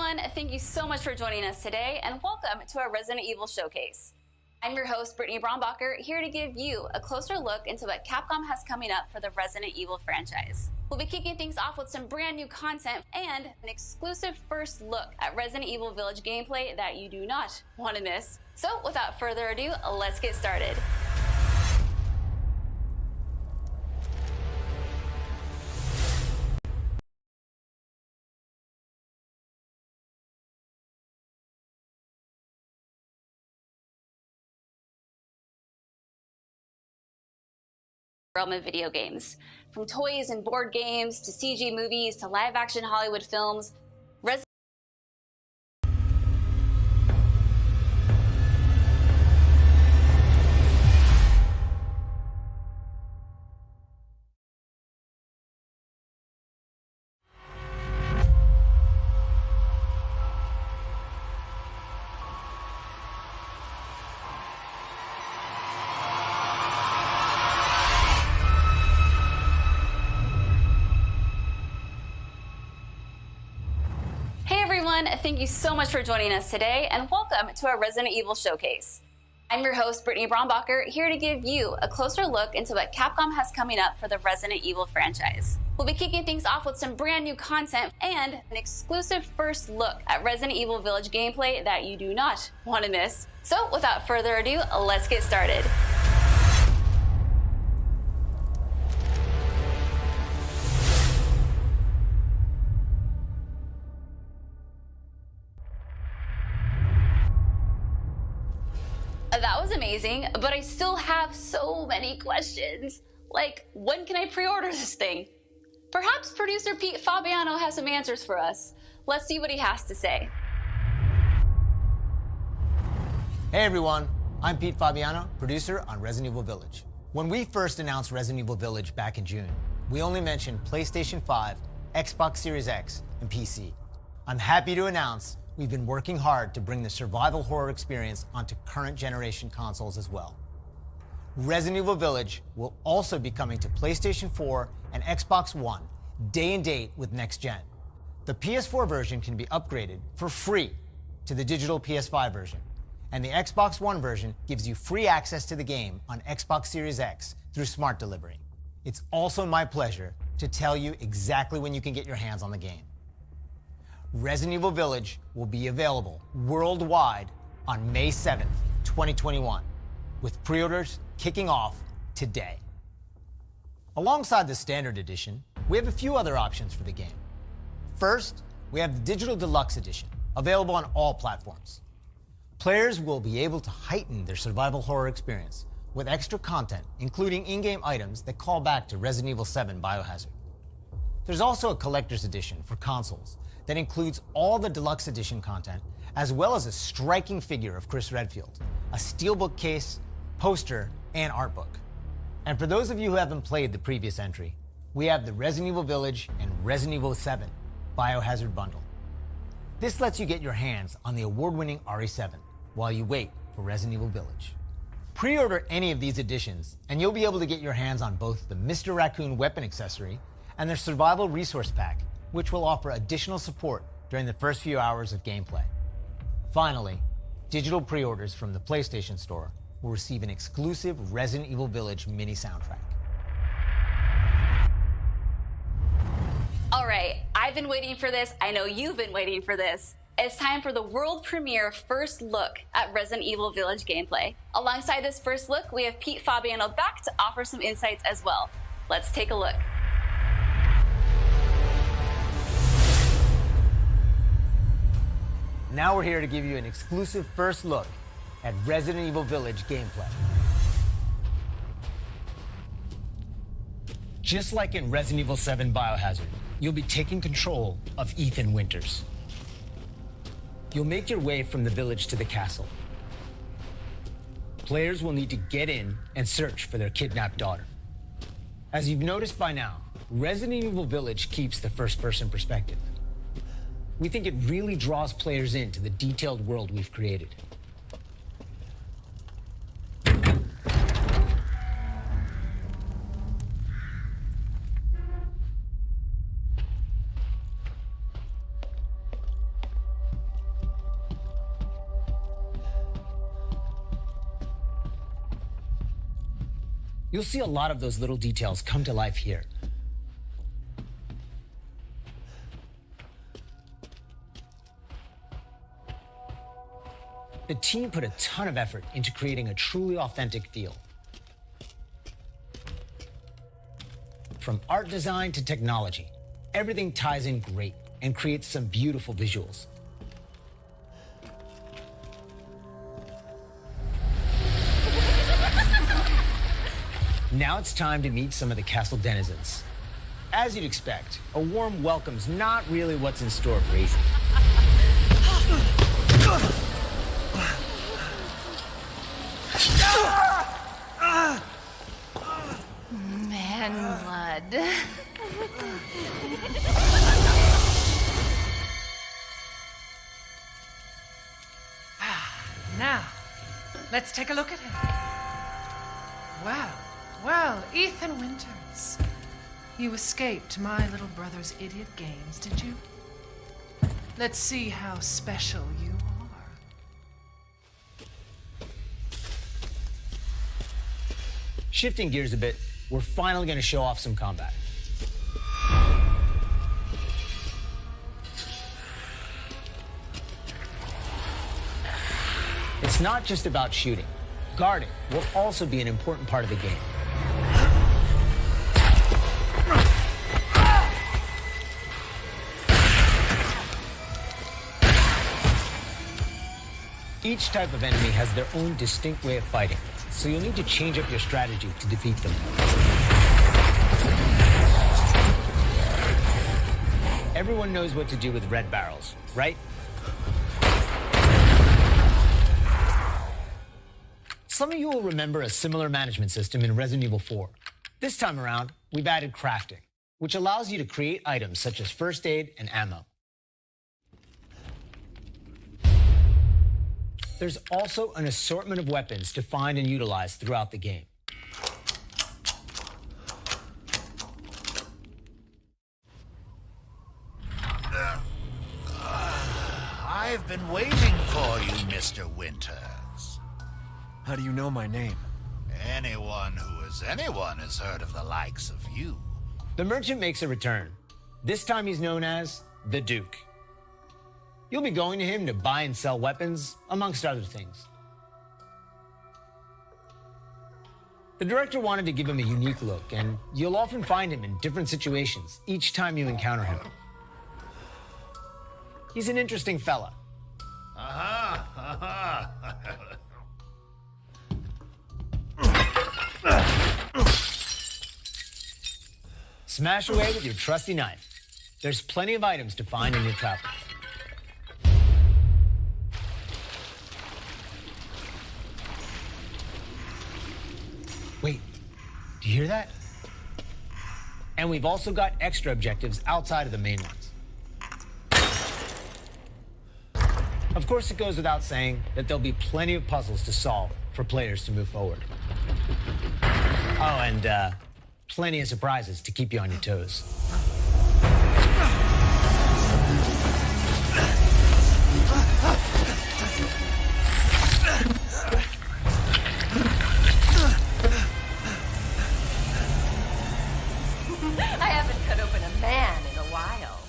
everyone, thank you so much for joining us today, and welcome to our Resident Evil Showcase. I'm your host, Brittany Brombacher, here to give you a closer look into what Capcom has coming up for the Resident Evil franchise. We'll be kicking things off with some brand new content and an exclusive first look at Resident Evil Village gameplay that you do not want to miss. So without further ado, let's get started. Realm of video games. From toys and board games to CG movies to live-action Hollywood films, thank you so much for joining us today, and welcome to our Resident Evil Showcase. I'm your host, Brittany Brombacher, here to give you a closer look into what Capcom has coming up for the Resident Evil franchise. We'll be kicking things off with some brand new content and an exclusive first look at Resident Evil Village gameplay that you do not want to miss. So without further ado, let's get started. That was amazing, but I still have so many questions. Like, when can I pre-order this thing? Perhaps producer Pete Fabiano has some answers for us. Let's see what he has to say. Hey everyone, I'm Pete Fabiano, producer on Resident Evil Village. When we first announced Resident Evil Village back in June, we only mentioned PlayStation 5, Xbox Series X, and PC. I'm happy to announce we've been working hard to bring the survival horror experience onto current generation consoles as well. Resident Evil Village will also be coming to PlayStation 4 and Xbox One day and date with next gen. The PS4 version can be upgraded for free to the digital PS5 version, and the Xbox One version gives you free access to the game on Xbox Series X through Smart Delivery. It's also my pleasure to tell you exactly when you can get your hands on the game. Resident Evil Village will be available worldwide on May 7th, 2021, with pre-orders kicking off today. Alongside the Standard Edition, we have a few other options for the game. First, we have the Digital Deluxe Edition, available on all platforms. Players will be able to heighten their survival horror experience with extra content, including in-game items that call back to Resident Evil 7 Biohazard. There's also a Collector's Edition for consoles that includes all the Deluxe Edition content, as well as a striking figure of Chris Redfield, a steelbook case, poster, and art book. And for those of you who haven't played the previous entry, we have the Resident Evil Village and Resident Evil 7 Biohazard bundle. This lets you get your hands on the award-winning RE7 while you wait for Resident Evil Village. Pre-order any of these editions, and you'll be able to get your hands on both the Mr. Raccoon weapon accessory and their Survival Resource Pack, which will offer additional support during the first few hours of gameplay. Finally, digital pre-orders from the PlayStation Store will receive an exclusive Resident Evil Village mini soundtrack. All right, I've been waiting for this. I know you've been waiting for this. It's time for the world premiere first look at Resident Evil Village gameplay. Alongside this first look, we have Pete Fabiano back to offer some insights as well. Let's take a look. Now we're here to give you an exclusive first look at Resident Evil Village gameplay. Just like in Resident Evil 7 Biohazard, you'll be taking control of Ethan Winters. You'll make your way from the village to the castle. Players will need to get in and search for their kidnapped daughter. As you've noticed by now, Resident Evil Village keeps the first-person perspective. We think it really draws players into the detailed world we've created. You'll see a lot of those little details come to life here. The team put a ton of effort into creating a truly authentic feel. From art design to technology, everything ties in great and creates some beautiful visuals. Now it's time to meet some of the castle denizens. As you'd expect, a warm welcome's not really what's in store for Ethan. Man blood. Now, let's take a look at him. Wow. Well, Ethan Winters. You escaped my little brother's idiot games, did you? Let's see how special you are. Shifting gears a bit, we're finally going to show off some combat. It's not just about shooting. Guarding will also be an important part of the game. Each type of enemy has their own distinct way of fighting, so you'll need to change up your strategy to defeat them. Everyone knows what to do with red barrels, right? Some of you will remember a similar management system in Resident Evil 4. This time around, we've added crafting, which allows you to create items such as first aid and ammo. There's also an assortment of weapons to find and utilize throughout the game. I've been waiting for you, Mr. Winters. How do you know my name? Anyone who is anyone has heard of the likes of you. The merchant makes a return. This time he's known as the Duke. You'll be going to him to buy and sell weapons, amongst other things. The director wanted to give him a unique look, and you'll often find him in different situations each time you encounter him. He's an interesting fella. Smash away with your trusty knife. There's plenty of items to find in your travels. Wait, do you hear that? And we've also got extra objectives outside of the main ones. Of course, it goes without saying that there'll be plenty of puzzles to solve for players to move forward. Oh, and plenty of surprises to keep you on your toes. I haven't cut open a man in a while.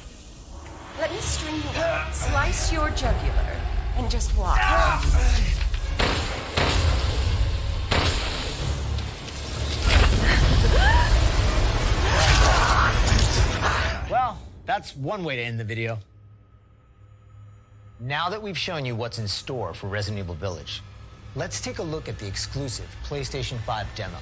Let me string you up, slice your jugular, and just watch. Well, that's one way to end the video. Now that we've shown you what's in store for Resident Evil Village, let's take a look at the exclusive PlayStation 5 demo.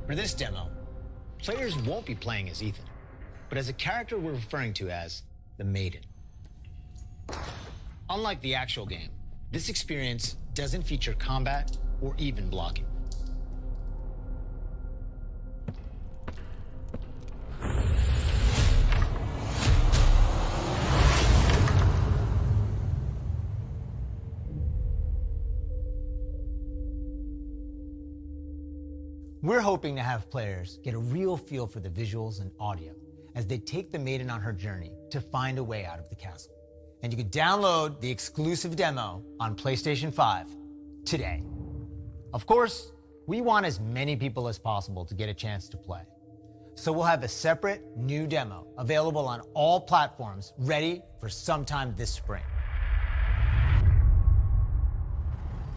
For this demo, players won't be playing as Ethan, but as a character we're referring to as the Maiden. Unlike the actual game, this experience doesn't feature combat or even blocking. We're hoping to have players get a real feel for the visuals and audio as they take the maiden on her journey to find a way out of the castle. And you can download the exclusive demo on PlayStation 5 today. Of course, we want as many people as possible to get a chance to play. So we'll have a separate new demo available on all platforms, ready for sometime this spring.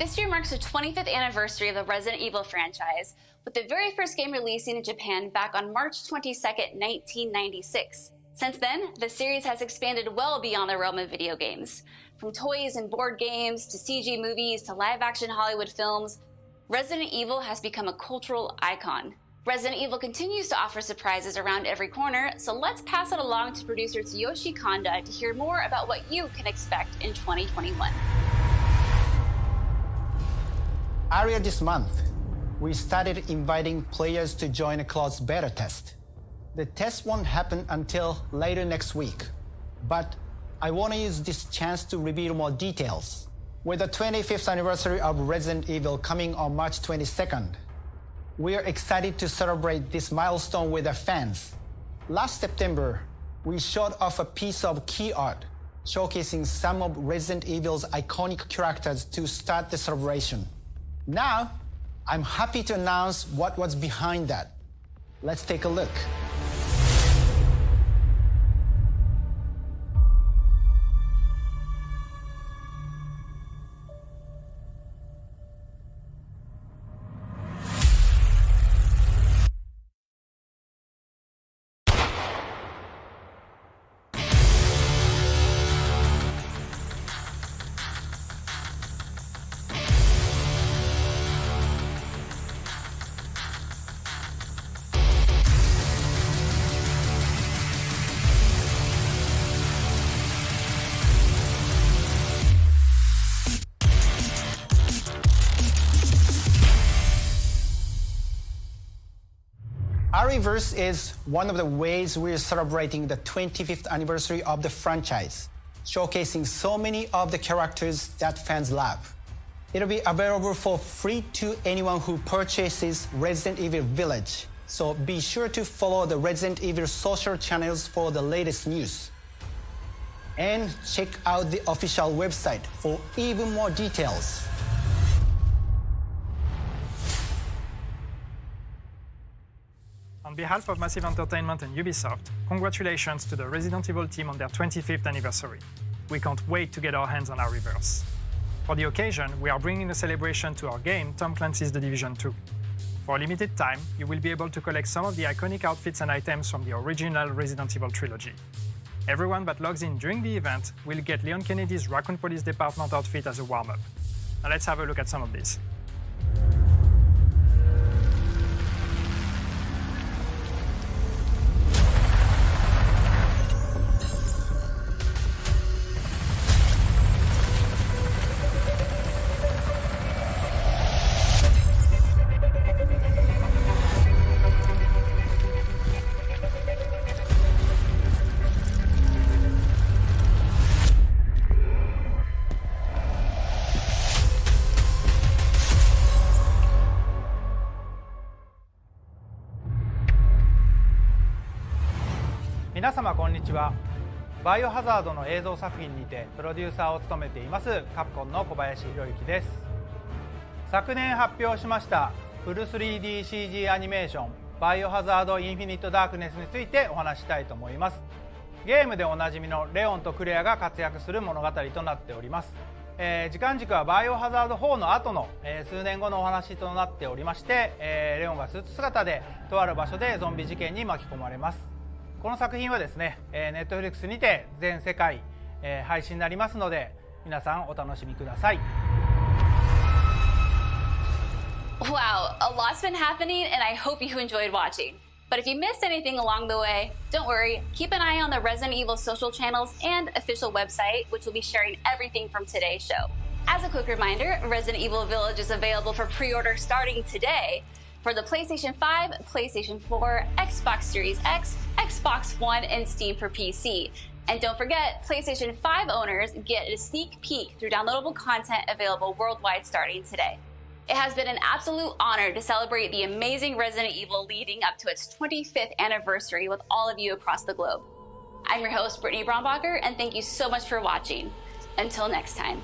This year marks the 25th anniversary of the Resident Evil franchise, with the very first game releasing in Japan back on March 22nd, 1996. Since then, the series has expanded well beyond the realm of video games. From toys and board games, to CG movies, to live-action Hollywood films, Resident Evil has become a cultural icon. Resident Evil continues to offer surprises around every corner, so let's pass it along to producer Tsuyoshi Kanda to hear more about what you can expect in 2021. Earlier this month, we started inviting players to join a closed beta test. The test won't happen until later next week, but I want to use this chance to reveal more details. With the 25th anniversary of Resident Evil coming on March 22nd, we are excited to celebrate this milestone with our fans. Last September, we showed off a piece of key art showcasing some of Resident Evil's iconic characters to start the celebration. Now, I'm happy to announce what was behind that. Let's take a look. Arrayverse is one of the ways we're celebrating the 25th anniversary of the franchise, showcasing so many of the characters that fans love. It'll be available for free to anyone who purchases Resident Evil Village, so be sure to follow the Resident Evil social channels for the latest news. And check out the official website for even more details. On behalf of Massive Entertainment and Ubisoft, congratulations to the Resident Evil team on their 25th anniversary. We can't wait to get our hands on Arrayverse. For the occasion, we are bringing a celebration to our game, Tom Clancy's The Division 2. For a limited time, you will be able to collect some of the iconic outfits and items from the original Resident Evil trilogy. Everyone that logs in during the event will get Leon Kennedy's Raccoon Police Department outfit as a warm-up. Now let's have a look at some of these.皆様こんにちは。バイオハザードの映像作品にてプロデューサーを務めていますカプコンの小林博之です。昨年発表しましたフル 3DCG アニメーションバイオハザードインフィニットダークネスについてお話したいと思います。ゲームでおなじみのレオンとクレアが活躍する物語となっております。時間軸はバイオハザード4の後の、数年後のお話となっておりまして、レオンがスーツ姿でとある場所でゾンビ事件に巻き込まれます。この作品はですね、Netflix にて全世界、配信になりますので皆さんお楽しみください。Wow, a lot's been happening and I hope you enjoyed watching. But if you missed anything along the way, don't worry, keep an eye on the Resident Evil social channels and official website, which will be sharing everything from today's show. As a quick reminder, Resident Evil Village is available for pre-order starting today for the PlayStation 5, PlayStation 4, Xbox Series X, Xbox One, and Steam for PC. And don't forget, PlayStation 5 owners get a sneak peek through downloadable content available worldwide starting today. It has been an absolute honor to celebrate the amazing Resident Evil leading up to its 25th anniversary with all of you across the globe. I'm your host, Brittany Brombacher, and thank you so much for watching. Until next time.